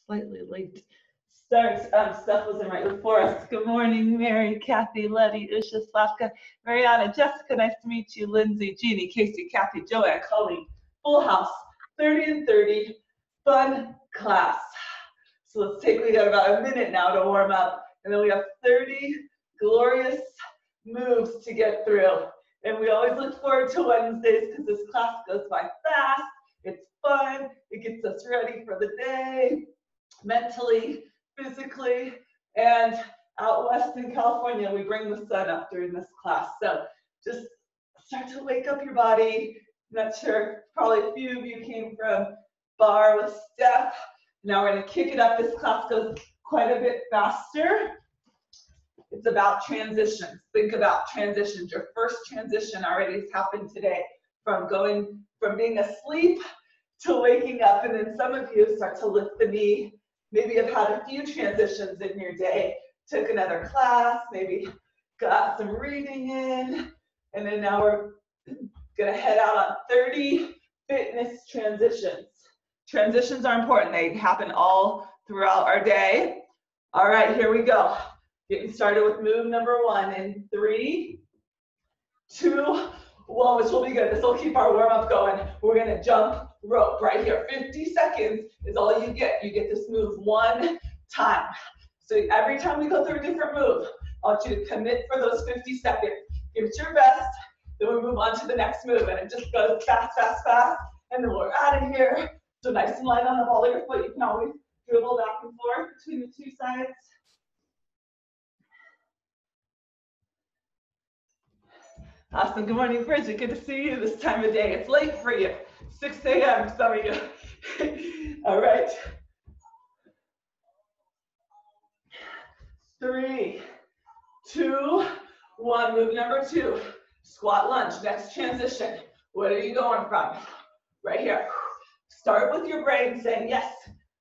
slightly late start. Steph wasn't right before us. Good morning, Mary, Kathy, Letty, Usha, Slavka, Mariana, Jessica, nice to meet you, Lindsay, Jeannie, Casey, Kathy, Joanne, Colleen, full house, 30 and 30, fun class. So we got about a minute now to warm up, and then we have 30 glorious moves to get through. And we always look forward to Wednesdays because this class goes by fast, it's fun, it gets us ready for the day, mentally, physically, and out west in California, we bring the sun up during this class. So just start to wake up your body. I'm not sure, probably a few of you came from bar with Steph. Now we're gonna kick it up. This class goes quite a bit faster. It's about transitions. Think about transitions. Your first transition already has happened today, from being asleep to waking up. And then some of you start to lift the knee. Maybe you've had a few transitions in your day, took another class, maybe got some reading in, and then now we're gonna head out on 30 fitness transitions. Transitions are important. They happen all throughout our day. All right, here we go. Getting started with move number 1 in 3, 2, 1, which will be good. This will keep our warm-up going. We're gonna jump rope right here. 50 seconds is all you get. You get this move 1 time. So every time we go through a different move, I want you to commit for those 50 seconds. Give it your best, then we move on to the next move, and it just goes fast, fast, fast, and then we're out of here. So nice and light on the ball of your foot. You can always dribble back and forth between the two sides. Awesome. Good morning, Bridget. Good to see you this time of day. It's late for you. 6 a.m. some of you. All right. 3, 2, 1. Move number 2. Squat lunge. Next transition. What are you going from? Right here. Start with your brain saying, yes,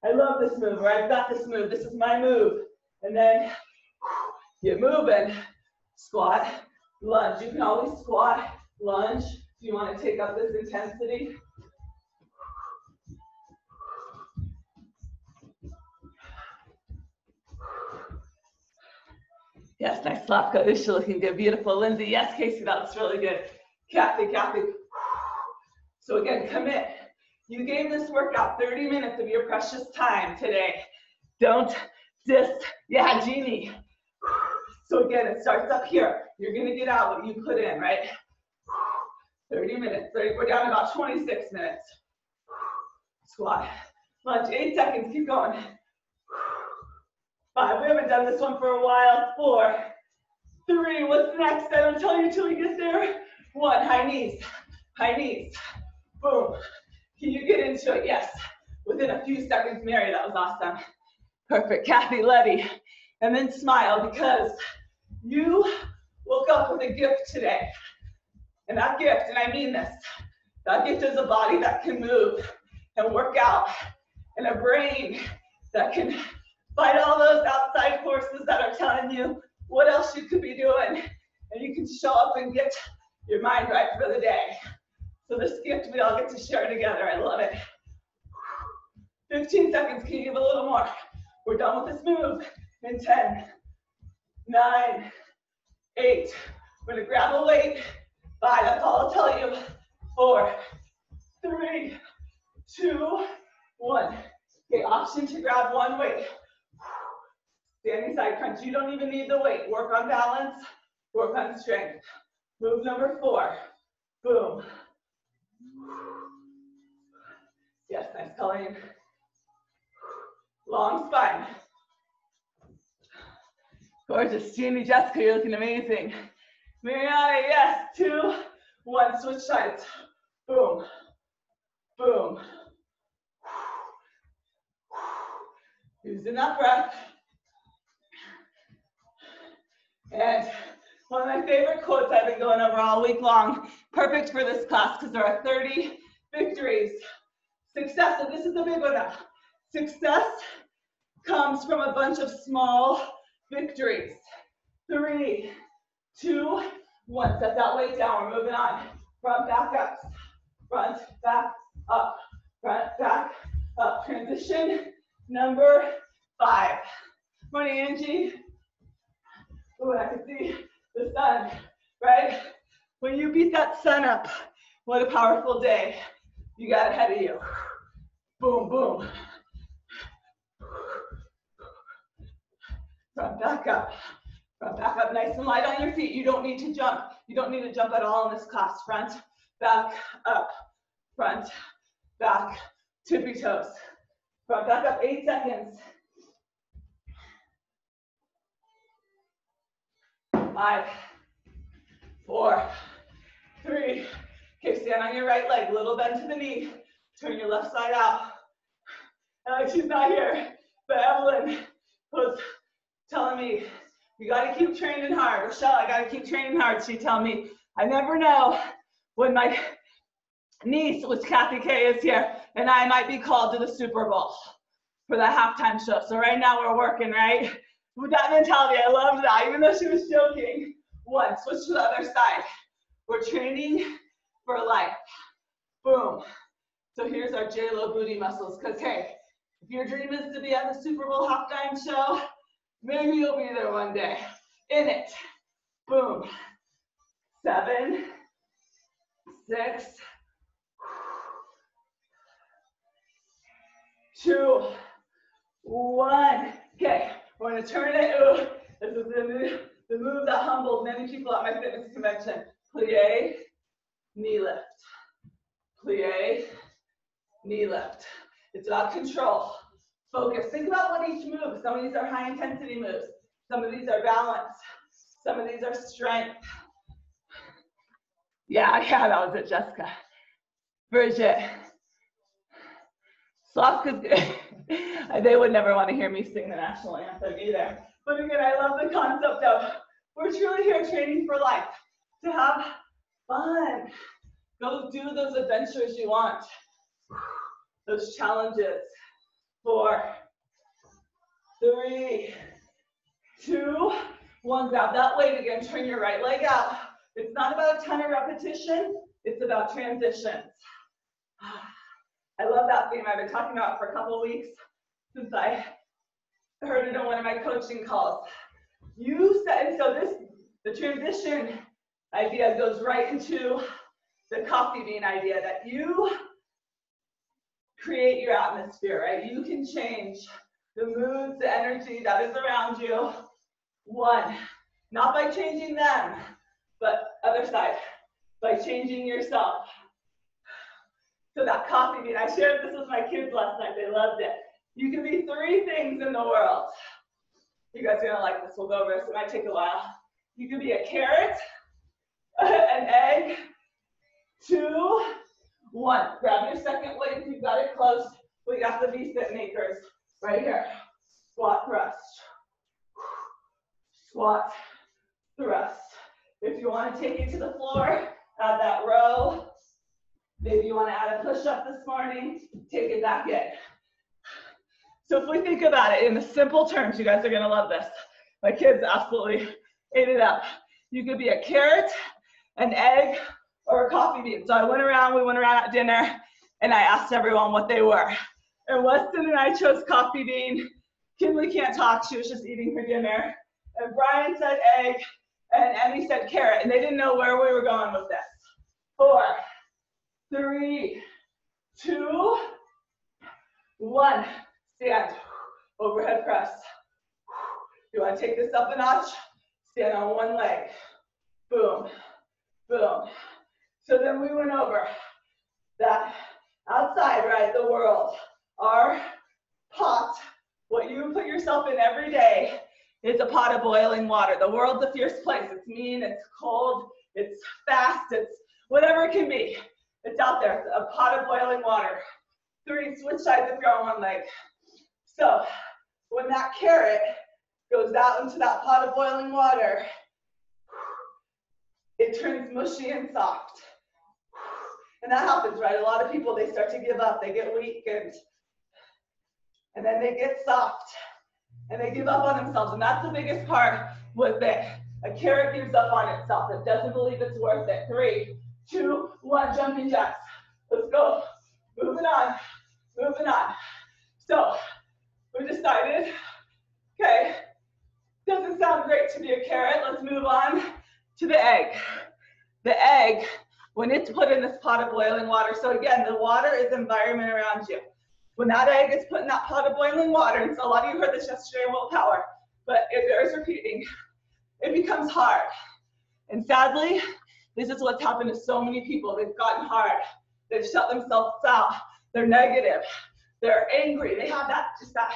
I love this move, or I've got this move. This is my move. And then get moving. Squat. Lunge. You can always squat, lunge, if you want to take up this intensity. Yes, nice Slavka. Usha looking good. Beautiful. Lindsay. Yes, Casey, that looks really good. Kathy. So again, commit. You gave this workout 30 minutes of your precious time today. Don't yeah, Jeannie. So again, it starts up here. You're gonna get out what you put in, right? 30 minutes, we're down to about 26 minutes. Squat, lunge, 8 seconds, keep going. 5, we haven't done this one for a while. 4, 3, what's next? I don't tell you till we get there. 1, high knees, boom. Can you get into it? Yes, within a few seconds, Mary, that was awesome. Perfect, Kathy, Letty, and then smile because you woke up with a gift today. And that gift, and I mean this, that gift is a body that can move and work out, and a brain that can fight all those outside forces that are telling you what else you could be doing. And you can show up and get your mind right for the day. So this gift we all get to share together. I love it. 15 seconds, can you give a little more? We're done with this move in 10, 9, 8, we're gonna grab a weight. 5, that's all I'll tell you. 4, 3, 2, 1. Okay, option to grab one weight. Standing side crunch, you don't even need the weight. Work on balance, work on strength. Move number 4, boom. Yes, nice, Colleen. Long spine. Gorgeous, Jeannie, Jessica, you're looking amazing. Mariana, yes, 2, 1, switch sides. Boom, boom. Using that breath. And one of my favorite quotes I've been going over all week long, perfect for this class because there are 30 victories. Success, and this is the big one now. Success comes from a bunch of small victories. 3, 2, 1. Set that weight down. We're moving on. Front, back up. Front, back up. Front, back up. Transition Number 5. Morning, Angie. Oh, I can see the sun, right? When you beat that sun up, what a powerful day you got ahead of you. Boom, boom. Front back up. Front back up, nice and light on your feet. You don't need to jump. You don't need to jump at all in this class. Front, back, up. Front, back, tippy toes. Front, back up, 8 seconds. 5, 4, 3. Okay, stand on your right leg, little bend to the knee. Turn your left side out. She's not here, but Evelyn was telling me, you gotta keep training hard. Rochelle, I gotta keep training hard. She told me, I never know when my niece, which Kathy K is here, and I might be called to the Super Bowl for the halftime show. So right now we're working, right? With that mentality, I loved that, even though she was joking. 1, switch to the other side. We're training for life. Boom. So here's our J-Lo booty muscles, because hey, if your dream is to be at the Super Bowl halftime show, maybe you'll be there one day. In it. Boom. 7, 6, 2, 1. Okay, we're going to turn it. Ooh, this is the move that humbled many people at my fitness convention. Plie, knee lift. Plie, knee lift. It's about control. Focus. Think about what each move. Some of these are high intensity moves. Some of these are balance. Some of these are strength. Yeah, that was it, Jessica. Bridget. Slavka's good. They would never want to hear me sing the national anthem either. But again, I love the concept of we're truly here training for life. To have fun. Go do those adventures you want. Those challenges. 4, 3, 2, 1. Grab that weight again. Turn your right leg out. It's not about a ton of repetition. It's about transitions. I love that theme. I've been talking about it for a couple of weeks since I heard it in one of my coaching calls. You said, and so the transition idea goes right into the coffee bean idea, that you create your atmosphere, right? You can change the moods, the energy that is around you. 1, not by changing them, but other side, by changing yourself. So that coffee bean, I shared this with my kids last night. They loved it. You can be 3 things in the world. You guys are gonna like this. We'll go over this. It might take a while. You can be a carrot, an egg, 2, 1. Grab your second weight if you've got it close. We got the VFit makers right here. Squat, thrust. Squat, thrust. If you want to take it to the floor, add that row. Maybe you want to add a push-up this morning, take it back in. So if we think about it in the simple terms, you guys are going to love this. My kids absolutely ate it up. You could be a carrot, an egg, or a coffee bean. So we went around at dinner, and I asked everyone what they were. And Weston and I chose coffee bean. Kinley can't talk, she was just eating her dinner. And Brian said egg, and Emmy said carrot, and they didn't know where we were going with this. 4, 3, 2, 1. Stand. Overhead press. You want to take this up a notch? Stand on one leg. Boom. Boom. So then we went over that outside, right? The world. Our pot, what you put yourself in every day, is a pot of boiling water. The world's a fierce place. It's mean, it's cold, it's fast, it's whatever it can be. It's out there. It's a pot of boiling water. 3, switch sides if you're on one leg. So when that carrot goes out into that pot of boiling water, it turns mushy and soft. And that happens, right? A lot of people, they start to give up. They get weak, and then they get soft. And they give up on themselves. And that's the biggest part with it. A carrot gives up on itself. It doesn't believe it's worth it. 3, 2, 1, jumping jacks. Let's go. Moving on. Moving on. So to put in this pot of boiling water. So again, the water is the environment around you. When that egg is put in that pot of boiling water, and so a lot of you heard this yesterday in willpower, but it bears repeating, it becomes hard. And sadly, this is what's happened to so many people. They've gotten hard. They've shut themselves out. They're negative. They're angry. They have that, just that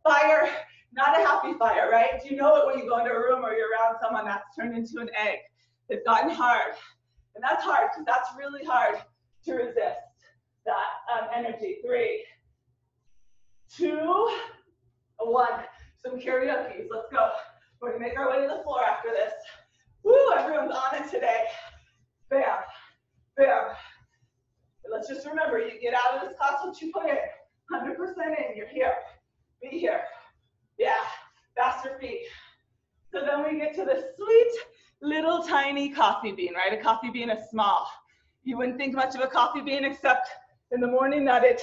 fire, not a happy fire, right? Do you know it when you go into a room or you're around someone that's turned into an egg? They've gotten hard. And that's hard because that's really hard to resist that energy. 3, 2, 1. Some karaoke. Let's go. We're going to make our way to the floor after this. Woo, everyone's on it today. Bam, bam. But let's just remember, you get out of this class what you put in. 100% in, you're here. Be here. Yeah, faster feet. So then we get to the sweet little tiny coffee bean, right? A coffee bean is small. You wouldn't think much of a coffee bean except in the morning that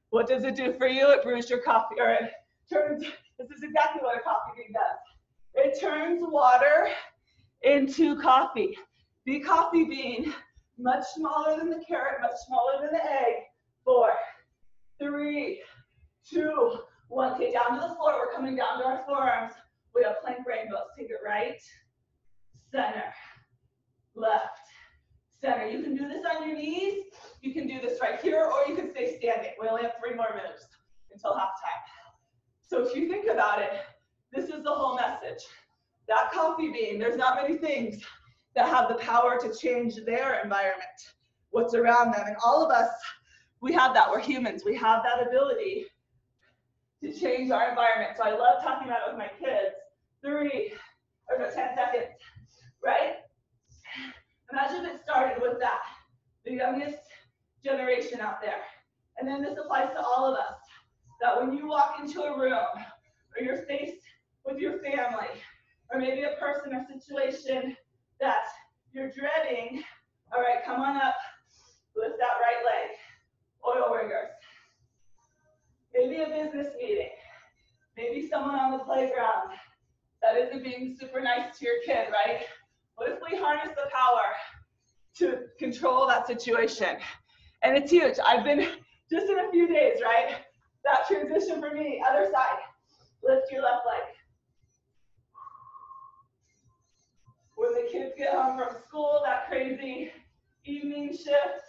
what does it do for you? It brews your coffee, or it turns, this is exactly what a coffee bean does. It turns water into coffee. The coffee bean, much smaller than the carrot, much smaller than the egg. 4, 3, 2, 1. Okay, down to the floor. We're coming down to our forearms. We have plank rainbows. Take it right, center, left, center. You can do this on your knees. You can do this right here, or you can stay standing. We only have 3 more moves until halftime. So if you think about it, this is the whole message. That coffee bean, there's not many things that have the power to change their environment, what's around them. And all of us, we have that. We're humans. We have that ability to change our environment. So I love talking about it with my kids. 10 seconds, right? Imagine it started with that, the youngest generation out there. And then this applies to all of us, that when you walk into a room or you're faced with your family, or maybe a person or situation that you're dreading, all right, come on up, lift that right leg, oil riggers. Maybe a business meeting, maybe someone on the playground that isn't being super nice to your kid, right? What if we harness the power to control that situation? And it's huge. I've been, just in a few days, right? That transition for me, other side. Lift your left leg. When the kids get home from school, that crazy evening shift,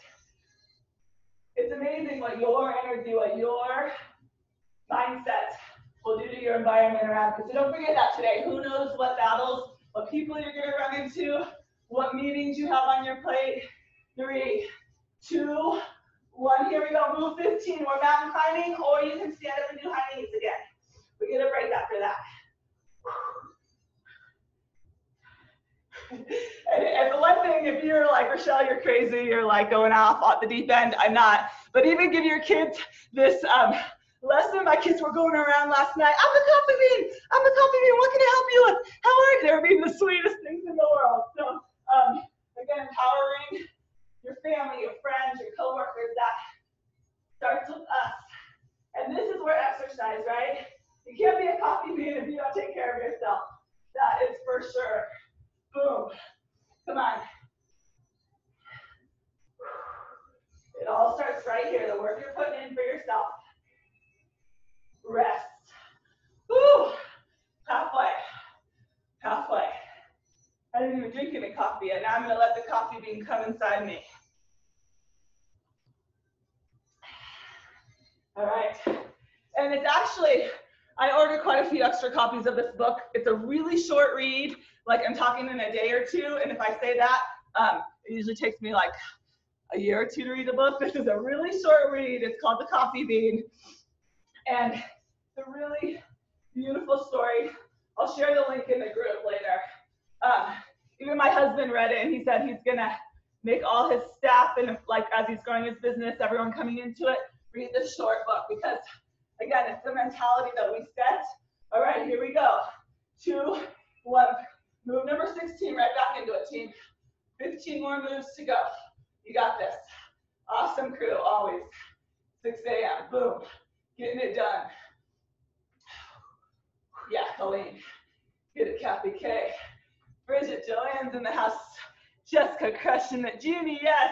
it's amazing what your energy, what your mindset will do to your environment around you. So don't forget that today. Who knows what battles, what people you're going to run into, what meetings you have on your plate. 3, 2, 1. Here we go. Move 15. We're mountain climbing, or you can stand up and do high knees again. We get a break after that. And the one thing, if you're like, Rochelle, you're crazy, you're like going off at the deep end, I'm not. But even give your kids this lesson. My kids were going around last night. I'm the coffee bean. I'm the coffee bean. What can I help you with? How are you? They're being the sweetest things in the world. So again, empowering your family, your friends, your coworkers, that starts with us. And this is where exercise, right? You can't be a coffee bean if you don't take care of yourself. That is for sure. Boom. Come on. It all starts right here. The work you're putting in for yourself. Rest. Woo. Halfway. Halfway. I didn't even drink any coffee yet. Now I'm going to let the coffee bean come inside me. All right. And it's actually, I ordered quite a few extra copies of this book. It's a really short read. Like I'm talking in a day or two. And if I say that, it usually takes me like a year or two to read a book. This is a really short read. It's called The Coffee Bean. And it's a really beautiful story. I'll share the link in the group later. Even my husband read it, and he said he's gonna make all his staff, and like as he's growing his business, everyone coming into it, read this short book, because again, it's the mentality that we set. All right, here we go. 2, 1. Move number 16, right back into it, team. 15 more moves to go. You got this. Awesome crew, always. 6 a.m., boom. Getting it done. Yeah, Colleen. Get it, Kathy K. Bridget, Joanne's in the house. Jessica crushing it. Junie, yes.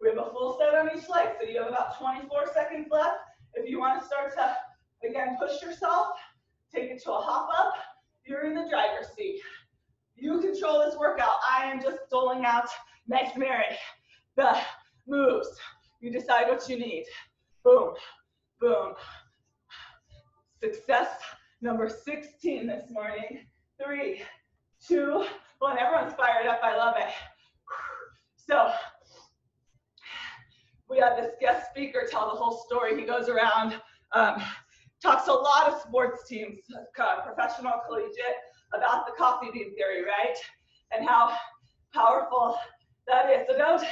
We have a full set on each leg, so you have about 24 seconds left. If you want to start to, again, push yourself, take it to a hop up, you're in the driver's seat. You control this workout. I am just doling out, nice Mary, the moves. You decide what you need. Boom, boom. Success number 16 this morning. 3, 2, 1. Everyone's fired up. I love it. So we had this guest speaker tell the whole story. He goes around, talks to a lot of sports teams, professional, collegiate, about the coffee bean theory, right? And how powerful that is. So don't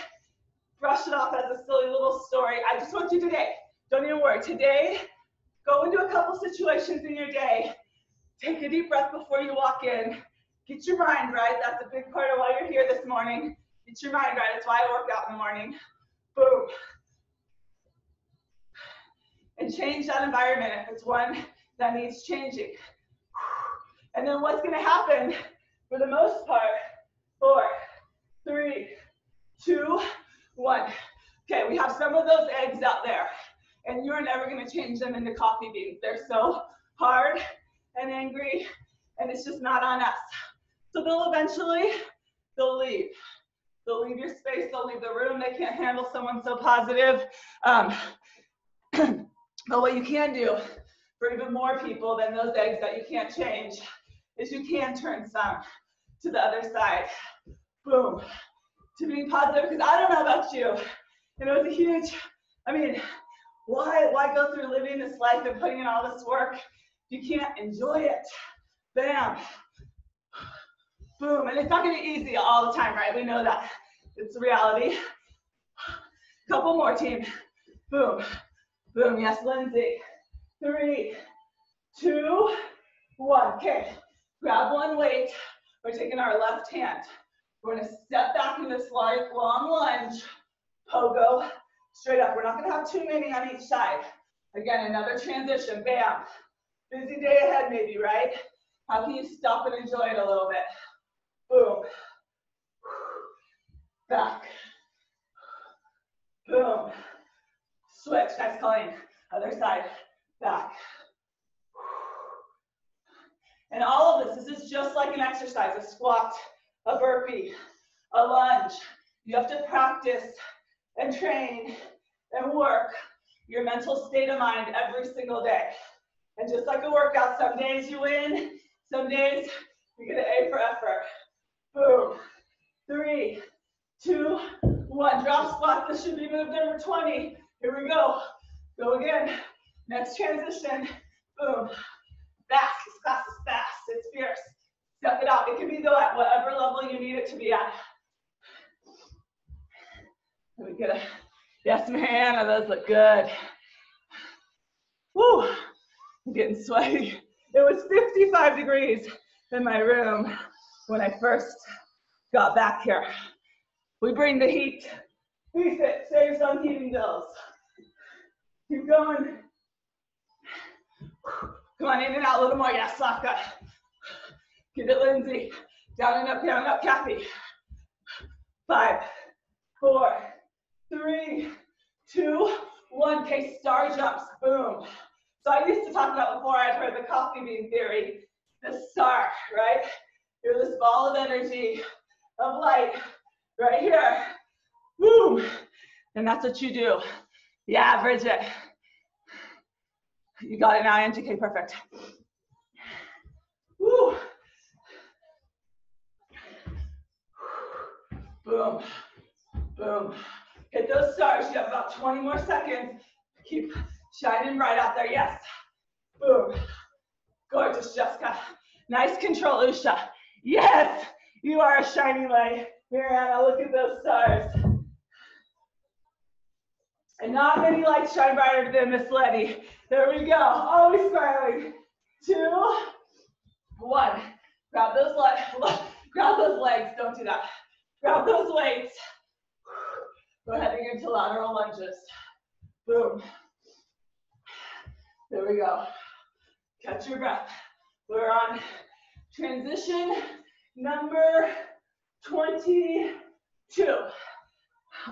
brush it off as a silly little story. I just want you today, don't even worry. Today, go into a couple situations in your day. Take a deep breath before you walk in. Get your mind right. That's a big part of why you're here this morning. Get your mind right. That's why I work out in the morning. Boom. And change that environment if it's one that needs changing. And then what's going to happen for the most part? 4, 3, 2, 1. Okay, we have some of those eggs out there, and you're never going to change them into coffee beans. They're so hard and angry, and it's just not on us. So they'll leave. They'll leave your space, they'll leave the room. They can't handle someone so positive. But what you can do for even more people than those eggs that you can't change is you can turn some to the other side. Boom. To being positive, because I don't know about you. You know, it's a huge, I mean, why go through living this life and putting in all this work if you can't enjoy it? Bam. Boom. And it's not going to be easy all the time, right? We know that. It's the reality. Couple more, team. Boom. Boom. Yes, Lindsay. 3, 2, 1. Okay. Grab one weight. We're taking our left hand. We're going to step back in this long lunge. Pogo. Straight up. We're not going to have too many on each side. Again, another transition. Bam. Busy day ahead maybe, right? How can you stop and enjoy it a little bit? Boom. Back. Boom. Switch. Nice clean. Other side. Back. And all of this is just like an exercise, a squat, a burpee, a lunge. You have to practice and train and work your mental state of mind every single day. And just like a workout, some days you win, some days you get an A for effort. Boom. 3, 2, 1. Drop squat. This should be move number 20. Here we go. Go again. Next transition. Boom. Fast. This class is fast. It's fierce. Step it out. It can be though at whatever level you need it to be at. Let me get a yes, Mariana. Those look good. Woo. I'm getting sweaty. It was 55 degrees in my room when I first got back here. We bring the heat. VFit saves on heating bills. Keep going. Come on, in and out a little more. Yes, Saka. Give it, Lindsay. Down and up, Kathy. 5, 4, 3, 2, 1. Okay, star jumps. Boom. So I used to talk about before I'd heard the coffee bean theory, the star, right? You're this ball of energy, of light, right here. Boom. And that's what you do. Yeah, Bridget. You got it now, Angie. Okay, perfect. Woo. Boom. Boom. Hit those stars. You have about 20 more seconds. Keep shining bright out there. Yes. Boom. Gorgeous, Jessica. Nice control, Usha. Yes. You are a shining light. Mariana, look at those stars. And not many lights shine brighter than Miss Letty. There we go. Always smiling. 2, 1. Grab those legs. Don't do that. Grab those weights. We're heading into lateral lunges. Boom. There we go. Catch your breath. We're on transition number 22.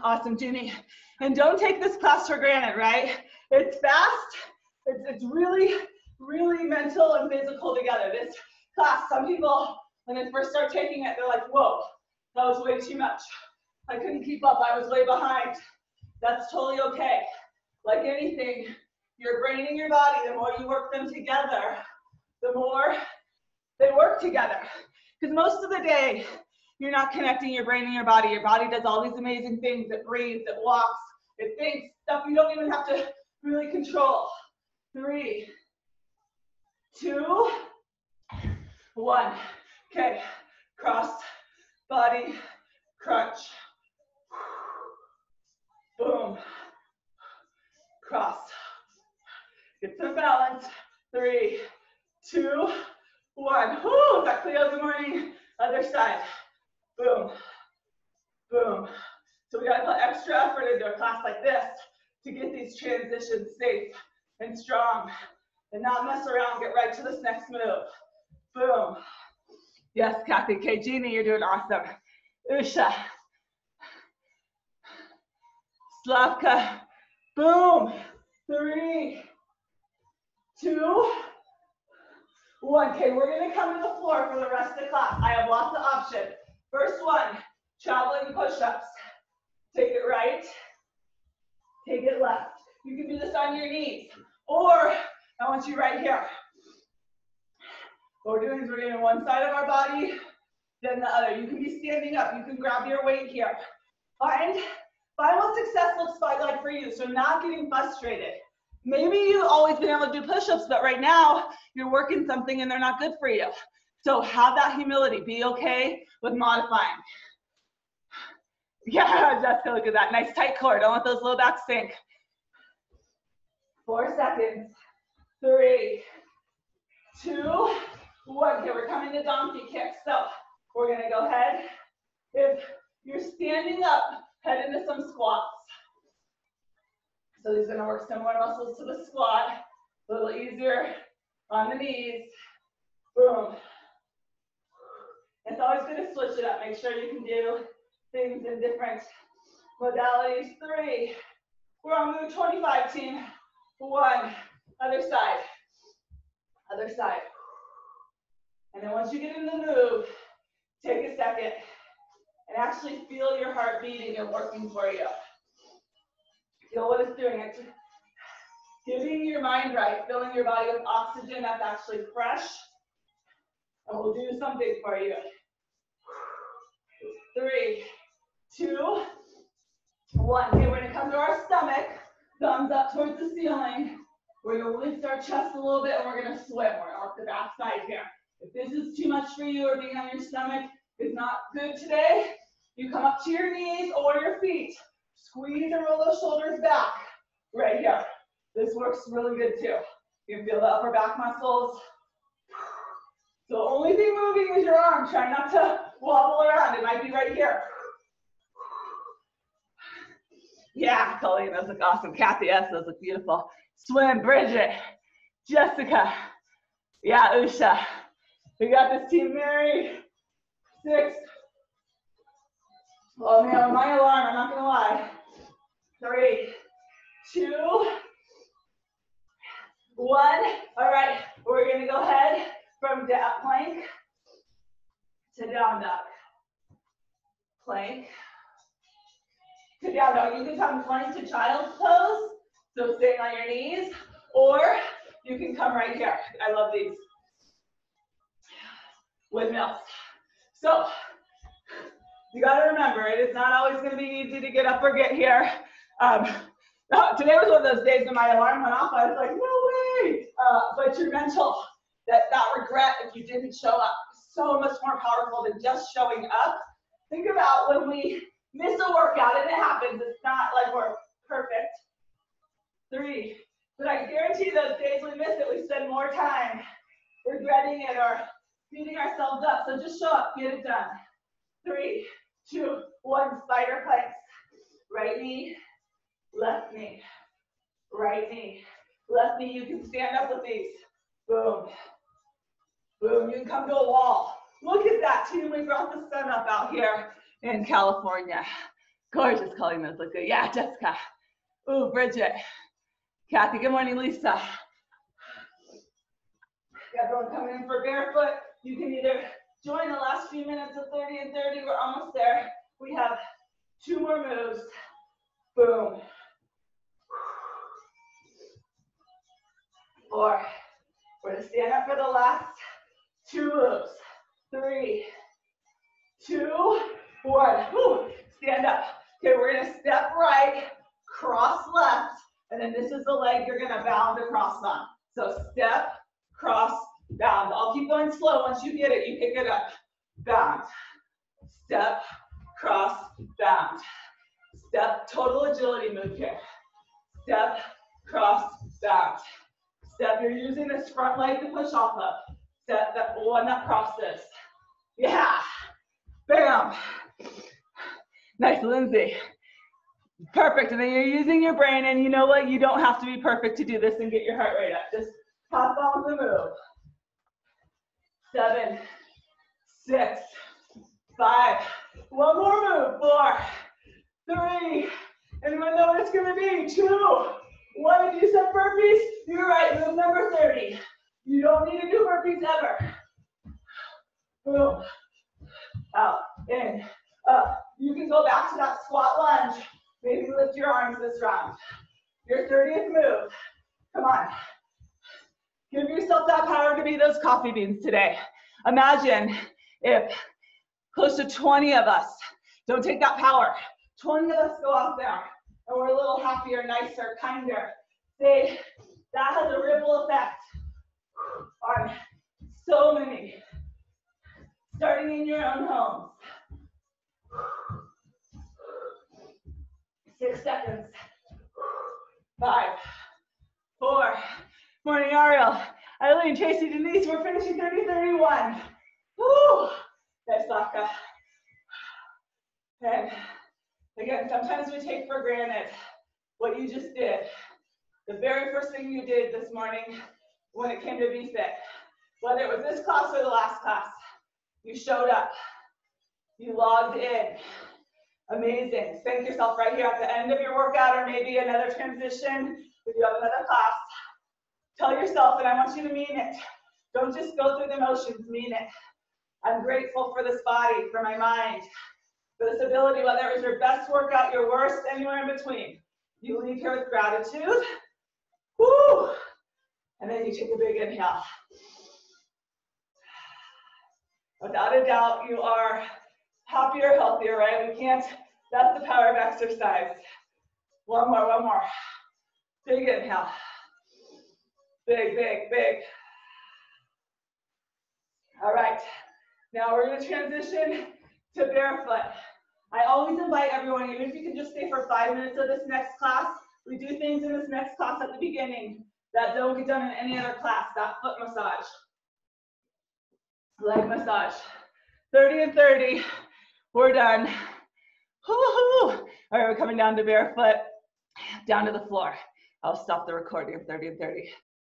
Awesome, Ginny. And don't take this class for granted, right? It's fast. It's really, really mental and physical together. This class, some people, when they first start taking it, they're like, whoa, that was way too much. I couldn't keep up. I was way behind. That's totally okay. Like anything, your brain and your body, the more you work them together, the more they work together. Because most of the day, you're not connecting your brain and your body. Your body does all these amazing things. It breathes, it walks, it thinks, stuff you don't even have to really control. 3, 2, 1. Okay, cross, body, crunch. Boom. Cross. Get some balance. 3, 2, 1. Whoo, is that Cleo? Good morning. Other side. Boom. Boom. So we gotta put extra effort into a class like this to get these transitions safe and strong and not mess around, get right to this next move. Boom. Yes, Kathy. Okay, Jeannie, you're doing awesome. Usha. Slavka. Boom. 3, 2, 1. Okay, we're gonna come to the floor for the rest of the class. I have lots of options. First one, traveling push-ups. Take it right, take it left. You can do this on your knees, or I want you right here. What we're doing is we're doing one side of our body, then the other. You can be standing up, you can grab your weight here. Find what success looks like for you, so not getting frustrated. Maybe you've always been able to do push-ups, but right now you're working something and they're not good for you. So have that humility, be okay with modifying. Yeah, Jessica, look at that. Nice tight core. Don't let those low backs sink. 4 seconds. 3, 2, 1. Okay, we're coming to donkey kicks. So we're going to go ahead. If you're standing up, head into some squats. So these are going to work similar muscles to the squat. A little easier on the knees. Boom. It's always good to switch it up. Make sure you can do things in different modalities. 3, we're on move 25, team. 1, other side, other side. And then once you get in the move, take a second and actually feel your heart beating and working for you. Feel what it's doing. It's getting your mind right, filling your body with oxygen that's actually fresh, and we'll do something for you. 3, 2, 1. Okay, we're gonna come to our stomach, thumbs up towards the ceiling. We're gonna lift our chest a little bit and we're gonna swim. We're gonna work the back side here. If this is too much for you or being on your stomach is not good today, you come up to your knees or your feet. Squeeze and roll those shoulders back. Right here. This works really good too. You can feel the upper back muscles. So the only thing moving is your arm. Try not to wobble around. It might be right here. Yeah, Colleen, those look awesome. Kathy S, those look beautiful. Swim, Bridget, Jessica. Yeah, Usha. We got this team, Mary. 6. Oh man, my alarm, I'm not gonna lie. 3, 2, 1. All right, we're gonna go ahead from plank to down dog. Plank to down dog. You can come plank to child's pose, so staying on your knees, or you can come right here. I love these. Windmills. So, you gotta remember, it is not always gonna be easy to get up or get here. Today was one of those days when my alarm went off. I was like, no way! But your mental, that regret if you didn't show up, is so much more powerful than just showing up. Think about when we miss a workout, and it happens. It's not like we're perfect. 3, but I guarantee those days we miss it, we spend more time regretting it or beating ourselves up. So just show up, get it done. 3, 2, 1, spider planks. Right knee, left knee, right knee, left knee. You can stand up with these. Boom, boom. You can come to a wall. Look at that, team. We brought the sun up out here in California. Gorgeous, calling those look good. Yeah, Jessica. Ooh, Bridget. Kathy, good morning, Lisa. Everyone coming in for barefoot. You can either join the last few minutes of 30 and 30. We're almost there. We have 2 more moves. Boom. 4. We're going to stand up for the last 2 moves. 3, 2, 1. Woo. Stand up. Okay, we're going to step right, cross left, and then this is the leg you're going to bound across on. So step, cross, bound. I'll keep going slow. Once you get it, you pick it up. Bound. Step, cross, bound. Step, total agility move here. Step, cross, bound. Step, you're using this front leg to push off of. Step, that one that crosses. Yeah. Bam. Nice, Lindsay. Perfect. And then you're using your brain, and you know what? You don't have to be perfect to do this and get your heart rate up. Just hop on the move. 7, 6, 5. One more move. 4, 3. Anyone know what it's going to be? 2, 1. If you said burpees, you're right. Move number 30. You don't need to do burpees ever. Boom. Out. In. Up. You can go back to that squat lunge. Maybe lift your arms this round. Your 30th move. Come on. Give yourself that power to be those coffee beans today. Imagine if close to 20 of us, don't take that power, 20 of us go out there and we're a little happier, nicer, kinder. That has a ripple effect on so many, starting in your own homes. 6 seconds. 5, 4. Morning, Ariel. Eileen, Tracy, Denise, we're finishing 30, 31. Woo! Nice, Laka. And again, sometimes we take for granted what you just did. The very first thing you did this morning when it came to VFit, whether it was this class or the last class, you showed up. You logged in. Amazing. Thank yourself right here at the end of your workout, or maybe another transition if you have another class. Tell yourself, and I want you to mean it. Don't just go through the motions, mean it. I'm grateful for this body, for my mind, for this ability, whether it was your best workout, your worst, anywhere in between. You leave here with gratitude. Woo! And then you take a big inhale. Without a doubt, you are happier, healthier, right? We can't, that's the power of exercise. One more, one more. Big inhale. Big, big, big. All right, now we're gonna transition to barefoot. I always invite everyone, even if you can just stay for 5 minutes of this next class, we do things in this next class at the beginning that don't get done in any other class, that foot massage, leg massage. 30 and 30, we're done. Woo-hoo. All right, we're coming down to barefoot, down to the floor. I'll stop the recording of 30 and 30.